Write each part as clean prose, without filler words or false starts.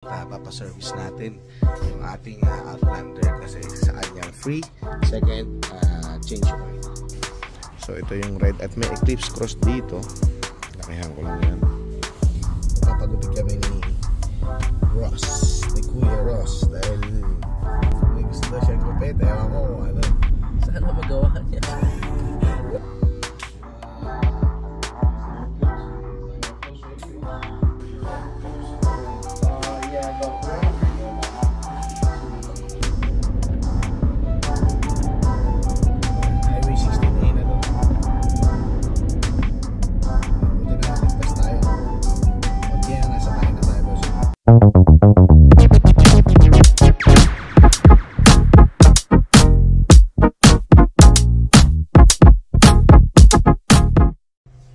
Papaservice natin yung ating Outlander kasi sa kanyang free second change oil. So ito yung red at may Eclipse cross dito. Lakihan ko lang yan. Papagupit kami ni Ross, ni Kuya Ross, dahil may gusto na siyang gupit. Ewan ko ano, sana magawa niya.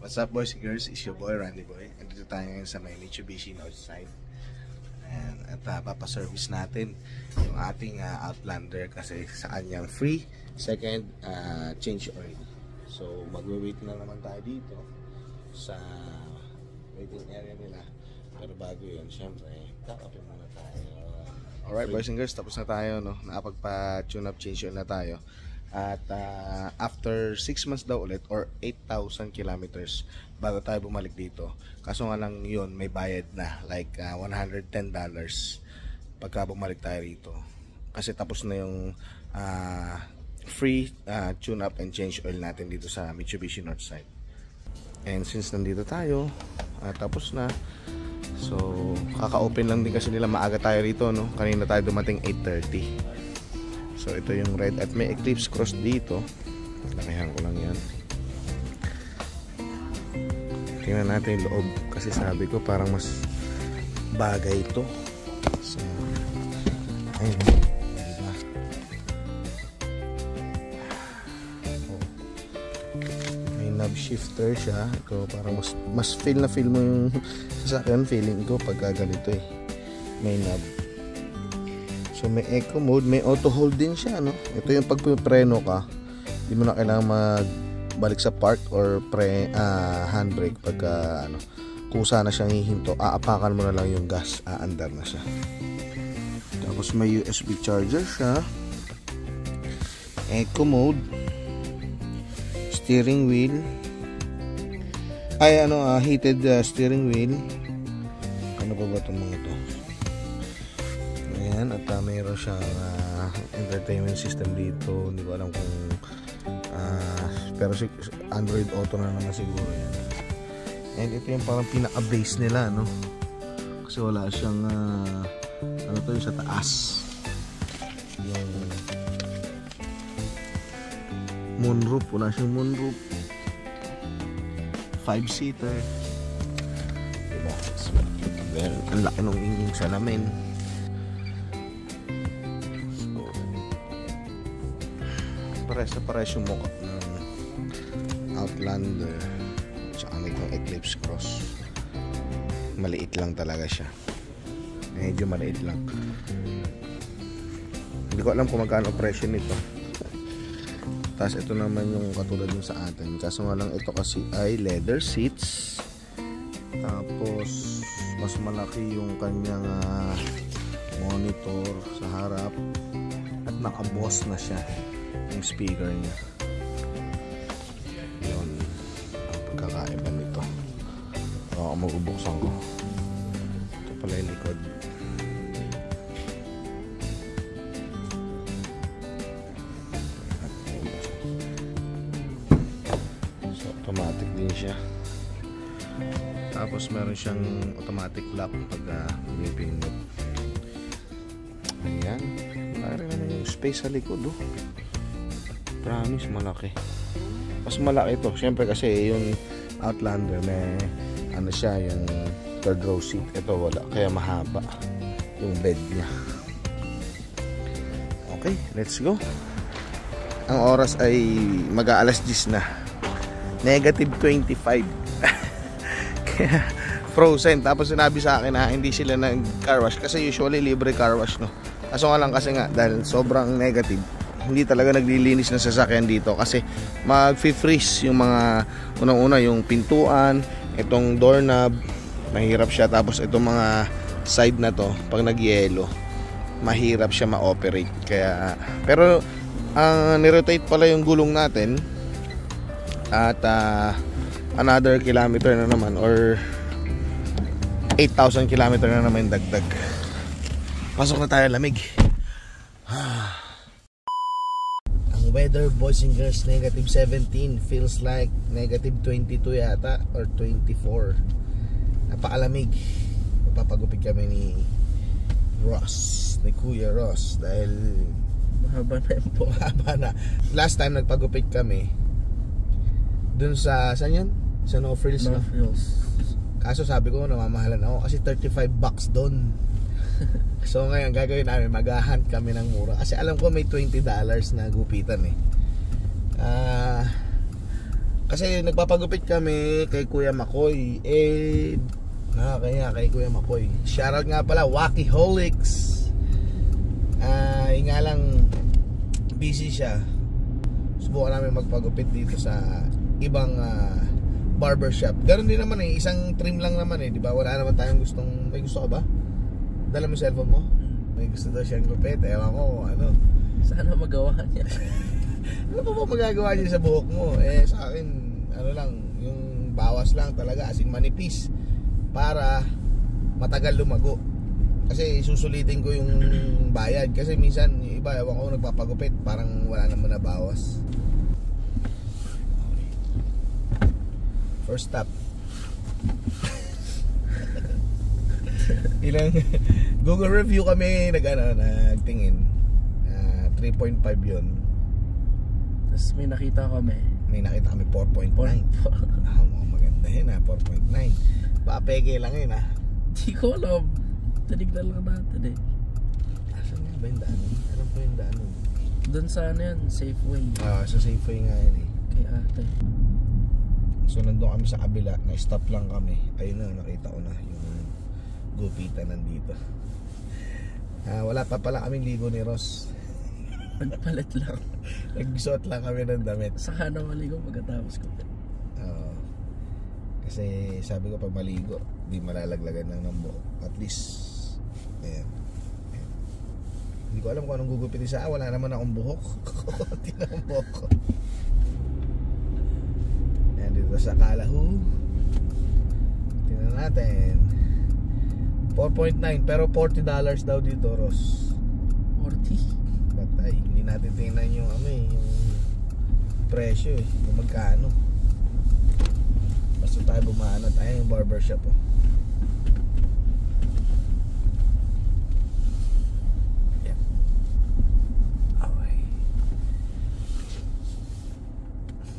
What's up boys and girls, it's your boy Randy Boy. Andito tayo ngayon sa may Mitsubishi Northside. At papaservice natin yung ating Outlander kasi sa kanyang free second change oil. So magwe-wait na naman tayo dito sa waiting area nila. Pero bago yun, syempre kakapin muna tayo. Alright boys and girls, tapos na tayo, no? Nakapagpa-tune up change oil na tayo. At after 6 months daw ulit or 8,000 kilometers bago tayo bumalik dito. Kaso nga lang yun, may bayad na like $110 pagka bumalik tayo rito. Kasi tapos na yung free tune up and change oil natin dito sa Mitsubishi Northside. And since nandito tayo, tapos na. So kaka-open lang din kasi nila, maaga tayo rito, no? Kanina tayo dumating 8:30. So ito yung red at may Eclipse cross dito. Lakihan ko lang yan. Tingnan natin yung loob kasi sabi ko parang mas bagay ito. So ayun, diba? Oh. May knob shifter siya. Ito parang mas feel na feel mo yung sasakyan, feeling ko pagka ganito eh. May knob. So may eco mode, may auto hold din siya, no? Ito yung pag preno ka, hindi mo na kailangan magbalik sa park or handbrake pagka ano, kung sana siyang hihinto, aapakan mo na lang yung gas, aandar na siya. Tapos may USB charger siya. Eco mode, steering wheel, heated steering wheel. Ano pa ba itong mga to? Ayan, at mayroon siyang entertainment system dito. Hindi ko alam kung pero Android Auto na naman siguro yan. And ito yung parang pinaka-base nila, no? Kasi wala siyang ano to yung sa taas, yung moonroof. Wala siyang moonroof. 5-seater, diba? Well, ang laki ng inyong salamin. Pares yung mukha ng Outlander tsaka nitong Eclipse cross. Maliit lang talaga siya, medyo maliit lang. Hindi ko alam kung magkano presyo nito. Tapos ito naman yung katulad yung sa atin, kaso nga lang ito kasi ay leather seats. Tapos mas malaki yung kanyang monitor sa harap at naka-boss na siya yung speaker niya. Yun ang pagkakaiba nito. Magubuksan ko. Ito pala yung likod. So automatic din siya. Tapos meron siyang automatic lock pag pinipindot. Ayan. Meron naman yung space sa likod, oh. Promise, malaki. Mas malaki ito. Siyempre kasi yung Outlander may ano siya, yung third row seat. Ito wala. Kaya mahaba yung bed niya. Okay, let's go. Ang oras ay mag-aalas 10 na. -25. Kaya frozen. Tapos sinabi sa akin na hindi sila nag-car wash. Kasi usually libre car wash, no? Kaso nga lang kasi nga dahil sobrang negative, hindi talaga naglilinis ng sasakyan dito kasi mag-freeze yung mga unang-una yung pintuan, itong doorknob, mahirap siya. Tapos itong mga side na to, pag nag-yelo, mahirap siya ma-operate. Kaya, pero nirotate pala yung gulong natin at another kilometer na naman, or 8,000 kilometer na naman dagdag. Pasok na tayo, lamig. Ang weather, boys and girls, negative 17, feels like negative 22 yata or 24. Napakalamig. Papagupit kami ni Ross, ni Kuya Ross, dahil mahaba na po. Mahaba na. Last time nagpagupit kami dun sa, saan yan? Sa No Frills, No Frills. Kaso sabi ko, namamahalan ako kasi $35 doon. So ngayon gagawin namin, mag-hunt kami ng mura kasi alam ko may $20 na gupitan eh. Kasi nagpapagupit kami kay Kuya Makoy. Kaya kay Kuya Makoy. Shoutout nga pala, Wacky-holics. Yung nga lang, busy siya. Subukan namin magpagupit dito sa ibang barbershop. Ganon din naman eh, isang trim lang naman eh, di ba? Wala naman tayong gustong, may gusto ka ba? Dala mo cellphone mo? May gusto daw siyang gupit. Ewan ko, ano. Sana magawa niya. Ano pa ba magagawa niya sa buhok mo? Sa akin, ano lang, yung bawas lang talaga, as in manipis, para matagal lumago. Kasi susulitin ko yung bayad. Kasi minsan, yung iba, ewan ko, nagpapagupit, parang wala naman na bawas. First stop. Ilang Google review kami nagtingin. 3.5 yun. Tapos may nakita kami 4.9. Maganda yun 4.9. Papeke lang yun Di ko alam. Tinignan lang natin Asan nga ba yung daan? Alam ko yung daan doon sa ano yan, Safeway. Sa Safeway nga yun Kay ate. So nandun kami sa kabila, na-stop lang kami. Ayun na, nakita ko na yung gupitan nandito. Wala pa pala kaming ligo ni Ross. Nagpalit lang. Nagsuot lang kami ng damit. Saka na maligo pagkatapos ko. Kasi sabi ko pag maligo, di malalaglagan lang ng buhok. At least, ayan. Hindi ko alam kung anong gugupitin sa wala naman akong buhok. Hindi na akong buhok ko. Dito sa Kalahu, tingnan natin 4.9 pero $40 daw dito, Ross. 40? Batay, hindi natin tingnan yung yung presyo kung magkano. Basta tayo bumanat. Ayan yung barbershop Yan. Okay.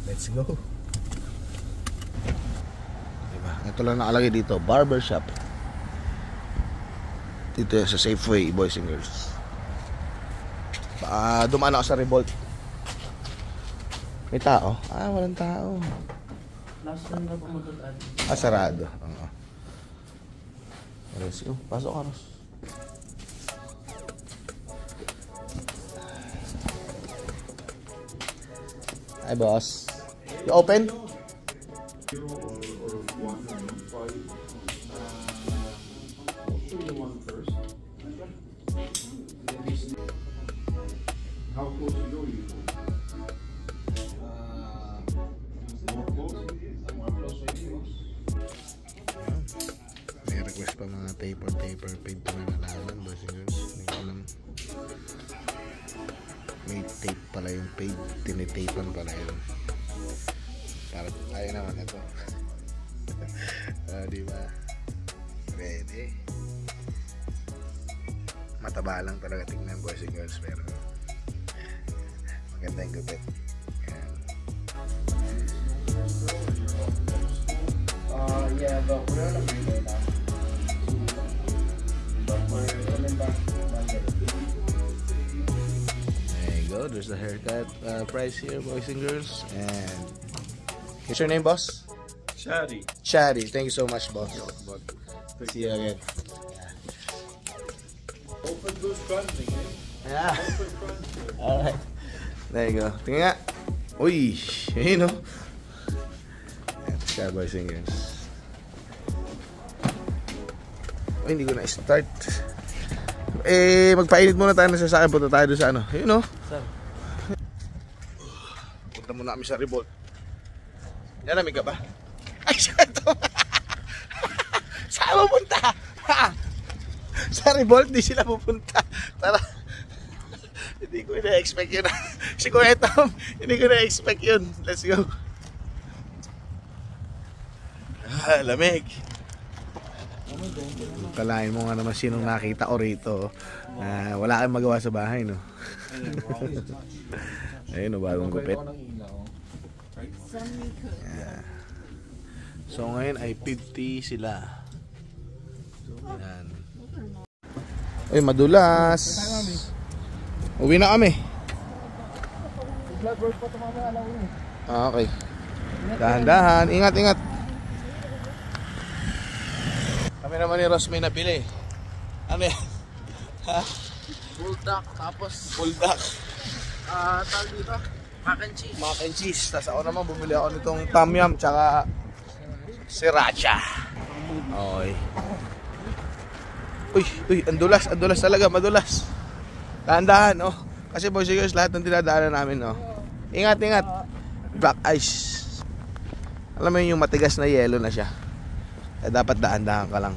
Let's go. Ito lang nakalagay dito, barbershop. Dito sa Safeway, boys and girls. Dumaan ako sa Revolt. May tao? Walang tao. Last time na pumunta. Sarado. Let's go. Pasok ka, Ross. Hi, boss. You open? How close to go you? More close? More close with you? May request pa mga paper paid pa na nalaman, boys and girls. Hindi ko alam. May tape pala yung paid, tinitapan pala yun. Para ayaw naman ito. Diba? Ready? Mataba lang talaga tingnan, boys and girls, pero maganda yung gupit. Yeah, but we're on a freeway now. But we're coming back to Monday. There you go, there's the haircut price here, boys and girls. And what's your name, boss? Shadi. Shadi. Thank you so much, boss. See you again. Open goose crunching, eh? Yeah. Open crunching. Alright. There you go. Tingnan nga. Uy, yun o. Ito siya, boys and girls. Ay, hindi ko na-start. Magpainit muna tayo ng sasakyan. Punta tayo doon sa ano. Yun o. Punta muna kami sa Revolt. Yan, lamig ka ba? Ay, saan ito? Saan pupunta? Sa Revolt, di sila pupunta. Tara. Hindi ko na-expect yun. Si Kuya Tom, hindi ko na-expect yun. Let's go. Lamig. Kalain mo nga naman sinong nakita ko rito. Wala kang magawa sa bahay, no? Ayun, bagong gupit. So ngayon ay 50 sila. So yan. Ay, madulas. Uwi na kami. Okay. Dahan-dahan. Ingat. Kami naman ni Ross may nabili. Ano yan? Ha? Bulldog, tapos Bulldog. tawag dito, mac and cheese. Mac and cheese. Tapos ako naman bumili ako nitong Tom Yum tsaka Sriracha. Okay. Uy, andulas talaga, madulas. Dahan-dahan, oh. Kasi boys, guys, lahat ng dinadaanan namin, oh. Ingat. Black ice. Alam mo yung matigas na yelo na siya. Dapat dahan-dahan ka lang.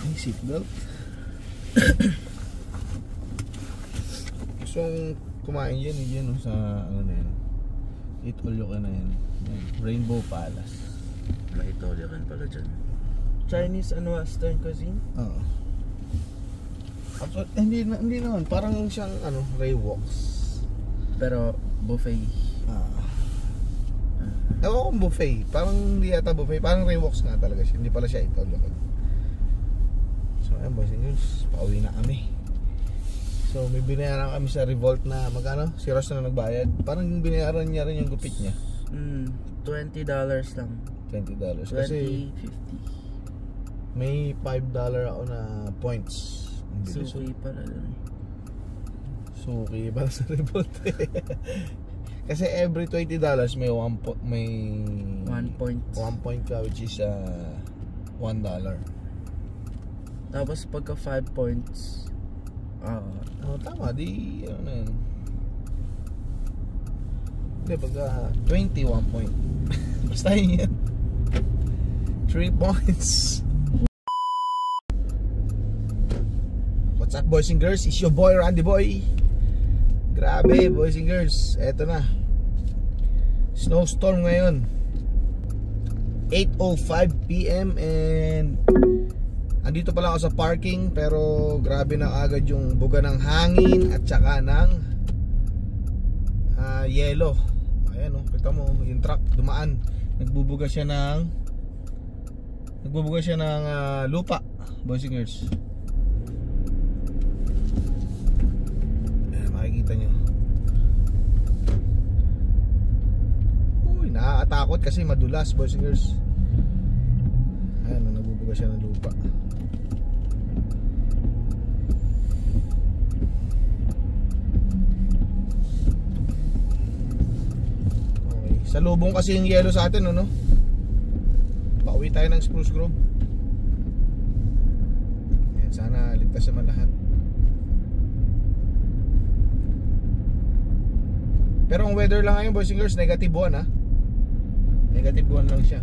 Ay, seatbelt. Gusto kong kumain yan, oh, sa ano na yan. Eat all you can na yan. Rainbow Palace. May Italian pala dyan. Chinese and Western cuisine? Oo. Hindi naman. Parang siyang Ray Walks. Pero buffet. Ewan kong buffet. Parang hindi yata buffet. Parang Ray Walks nga talaga siya. Hindi pala siya ito. So ayun boys and girls, pauwi na kami. So may binayaran kami sa Revolt na magkano? Si Ross na nagbayad. Parang binayaran niya rin yung gupit niya. $20 lang. $20. Kasi 50. may $5 ako na points. Suki pala dun. Suki pala sa Revolt. Kasi every $20 may 1 point ka, which is $1. Tapos pagka 5 points tama, di ano na yun. Hindi, pagka 21 point. Basta yun yan. 3 points. What's up boys and girls? It's your boy Randy Boy. Grabe boys and girls, eto na. Snowstorm ngayon. 8:05 PM and andito pala ako sa parking, pero grabe na agad yung buga ng hangin at saka ng yelo. Ayan oh, kita mo yung truck dumaan. Nagbubuga siya ng lupa, boys and girls. Ayan, makikita nyo. Uy, nakakatakot kasi madulas, boys and girls. Ayan, nagbubuga siya ng lupa. Salubong kasi yung yelo sa atin, no? Pauwi tayo ng Spruce Grove. Ayan, sana ligtas naman lahat. Pero ang weather lang ngayon, boys and girls, negative 1, ha? Negative 1 lang siya.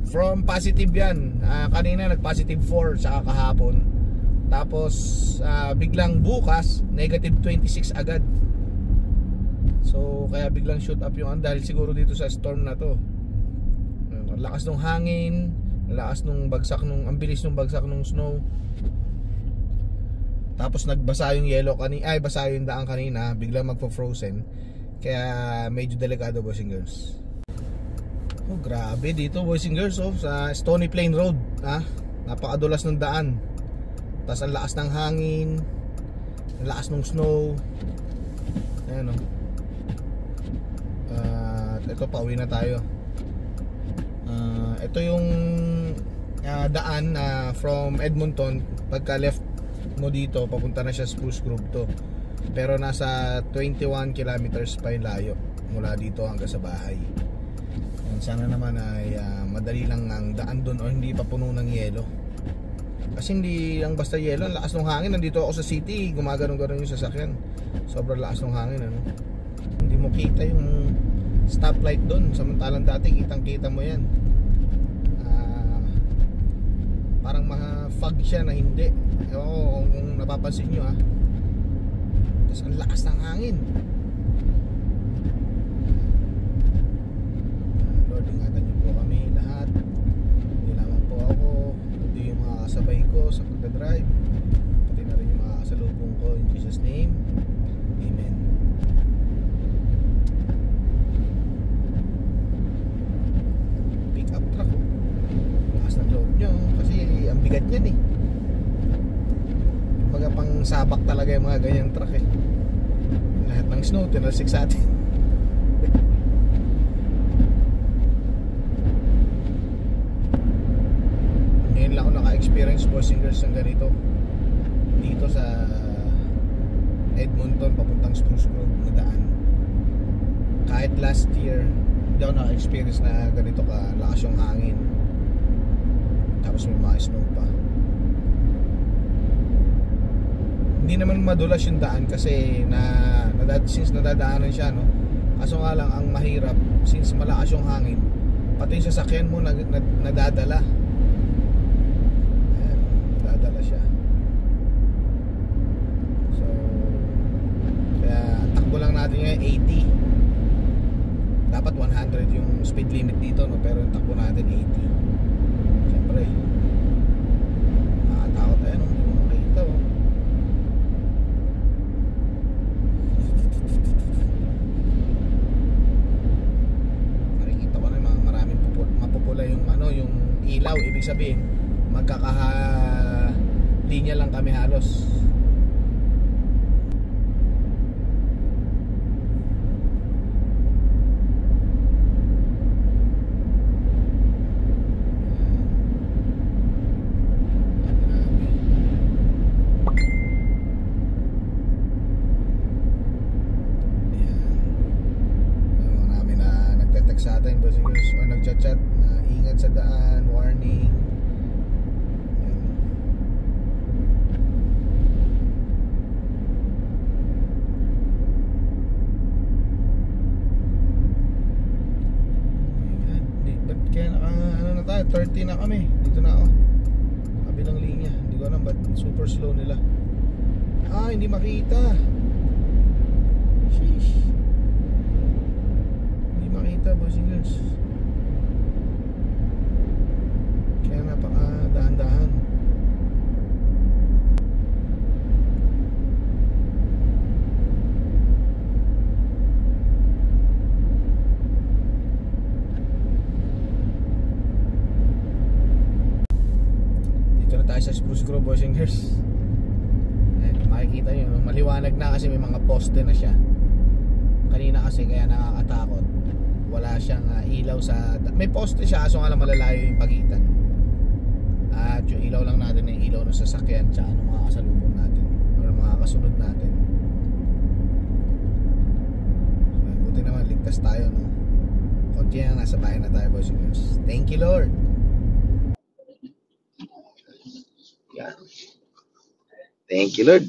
From positive yan. Kanina nag-positive 4 saka kahapon. Tapos biglang bukas, negative 26 agad. So kaya biglang shoot up yung dahil siguro dito sa storm na to. Ang lakas ng hangin, ang bilis ng bagsak ng snow. Tapos nagbasa yung basa yung daan kanina, biglang magpo-frozen. Kaya medyo delikado, boys and girls. Oh, grabe dito, boys and girls, oh, sa Stony Plain Road, ha? Napakadulas ng daan. Tapos ang lakas ng hangin, ang lakas ng snow. Ayan, oh. Ito, pauwi na tayo. Ito yung daan from Edmonton. Pagka left mo dito, papunta na siya Spruce Grove to. Pero nasa 21 kilometers pa yung layo mula dito hanggang sa bahay. Sana naman ay madali lang ang daan doon o hindi pa puno ng yelo. Kasi hindi lang basta yelo, ang lakas ng hangin. Nandito ako sa city, gumagano'n-ganon yung sasakyan. Sobrang lakas ng hangin, ano. Hindi mo kita yung stoplight doon. Samantalang dati kitang-kita mo yan. Parang ma-fog siya na hindi. Ewan ko kung napapansin nyo, ha. Tapos ang lakas ng hangin. Lord, ingatan nyo po kami lahat. Hindi lamang po ako, hindi yung mga kasabay ko sa pagdadrive, pati na rin yung mga kasalubong ko. In Jesus name, Amen. Pick up truck, oh. Lakas ng loob nyo kasi ang bigat niyan eh. Kumbaga pang sabak talaga yung mga ganyang truck eh. Lahat ng snow tinalsik sa atin. Ngayon lang ako naka-experience, boys and girls, ng ganito dito sa Edmonton papuntang Spruce Grove na daan. Kahit last year hindi ako naka-experience na ganito ka lakas yung hangin, tapos may mga snow pa. Hindi naman madulas yung daan kasi since nadadaanan siya, no? Kaso nga lang ang mahirap, since malakas yung hangin, pati yung sasakyan mo nadadala. Ayan, nadadala siya. So kaya takbo lang natin ngayon 80. Dapat 100 yung speed limit dito, no? Pero yung takbo natin 80. Siyempre nakakatakot. Ayan, hindi mo makikita, oh. Nakikita ko na maraming mapupula yung yung ilaw. Ibig sabihin magkakalinya lang kami halos. Sa atin boys and girls, or nagchat-chat na ingat sa daan, warning. Ba't kaya na tayo, 30 na kami, dito na ako kabilang linya. Hindi ko alam ba't super slow nila. Hindi makita. Sheesh, makita, boys and girls. Kaya napaka dahan-dahan. Dito na tayo sa Spruce Grove, boys and girls. Ayan, makikita nyo, no? Maliwanag na kasi may mga poste na siya. Kanina kasi kaya nakakatakot, wala siyang ilaw sa... May poste siya, kaso nga lang malalayo yung pagitan. At yung ilaw lang natin yung ilaw ng sasakyan tsaka ng mga kasalubong natin or mga kasunod natin. So, buti naman ligtas tayo, no? Konti na nasa bahay na tayo, boys and girls. Thank you, Lord. Yeah. Thank you, Lord.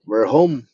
We're home.